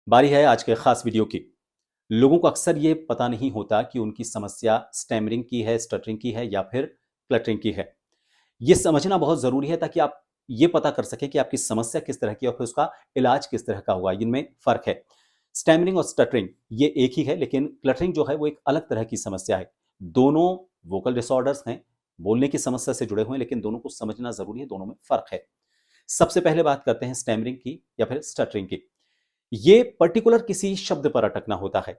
बारी है आज के खास वीडियो की। लोगों को अक्सर ये पता नहीं होता कि उनकी समस्या स्टैमरिंग की है, स्टटरिंग की है या फिर क्लटरिंग की है। ये समझना बहुत ज़रूरी है ताकि आप ये पता कर सकें कि आपकी समस्या किस तरह की है और फिर उसका इलाज किस तरह का होगा, इनमें फ़र्क है। स्टैमरिंग और स्टटरिंग ये एक ही है, लेकिन क्लटरिंग जो है वो एक अलग तरह की समस्या है। दोनों वोकल डिसऑर्डर्स हैं, बोलने की समस्या से जुड़े हुए हैं, लेकिन दोनों को समझना ज़रूरी है, दोनों में फ़र्क है। सबसे पहले बात करते हैं स्टैमरिंग की या फिर स्टटरिंग की। ये पर्टिकुलर किसी शब्द पर अटकना होता है।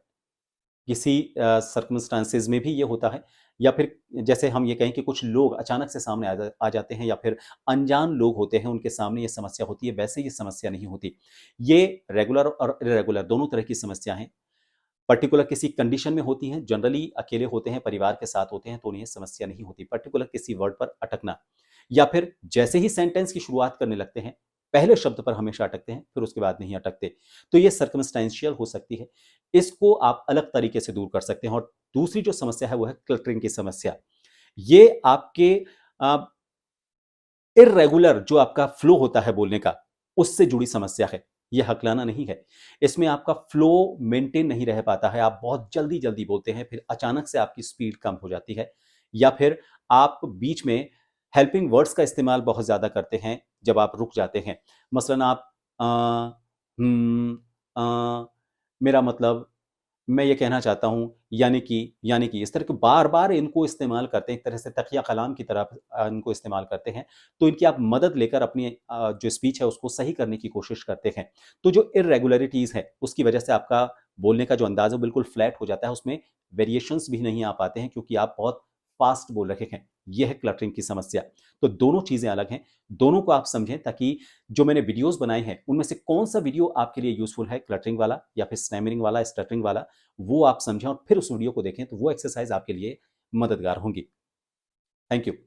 किसी सर्कमस्टांसेस में भी ये होता है, या फिर जैसे हम ये कहें कि कुछ लोग अचानक से सामने आ जाते हैं, या फिर अनजान लोग होते हैं, उनके सामने ये समस्या होती है, वैसे ये समस्या नहीं होती। ये रेगुलर और इरेगुलर दोनों तरह की समस्या हैं। पर्टिकुलर किसी कंडीशन में होती हैं, जनरली अकेले होते हैं, परिवार के साथ होते हैं, तो उन्हें समस्या नहीं होती। पर्टिकुलर किसी वर्ड पर अटकना, या फिर जैसे ही सेंटेंस की शुरुआत करने लगते हैं, पहले शब्द पर हमेशा अटकते हैं, फिर उसके बाद नहीं अटकते। तो ये सर्कमस्टेंशियल हो सकती है। इसको आप अलग तरीके से दूर कर सकते हैं। और दूसरी जो समस्या है वो है क्लटरिंग की समस्या। ये आपके अ, इर्रेगुलर जो आपका फ्लो होता है बोलने का, उससे जुड़ी समस्या है। ये हकलाना नहीं है। इसमें आपका फ्लो मेंटेन नहीं रह पाता है। आप बहुत जल्दी-जल्दी बोलते हैं, फिर अचानक से आपकी स्पीड कम हो जाती है, या फिर आप बीच में हेल्पिंग वर्ड्स का इस्तेमाल बहुत ज़्यादा करते हैं जब आप रुक जाते हैं। मसलन आप अ, हुँ, मेरा मतलब, मैं ये कहना चाहता हूँ, यानी कि इस तरह के बार-बार इनको इस्तेमाल करते हैं, एक तरह से तकिया कलाम की तरह इनको इस्तेमाल करते हैं, तो इनकी आप मदद लेकर अपनी जो स्पीच है उसको सही करने की कोशिश करते हैं। तो जो इर्रेगुलरिटीज़ है, उसकी वजह से आपका बोलने का जो अंदाज़ है, वो बिल्कुल फ्लैट हो जाता है, उसमें वेरिएशंस भी नहीं आ पाते हैं क्योंकि आप बहुत फ़ास्ट बोल रहे हैं। ये है क्लटरिंग की समस्या। तो दोनों चीज़ें अलग हैं, दोनों को आप समझें ताकि जो मैंने वीडियोज़ बनाए हैं, उनमें से कौन-सा वीडियो आपके लिए यूज़फुल है, क्लटरिंग वाला या फिर स्टैमरिंग वाला, स्टटरिंग वाला, वो आप समझें और फिर उस वीडियो को देखें, तो वो एक्सरसाइज़ आपके लिए मददगार होंगी। Thank you.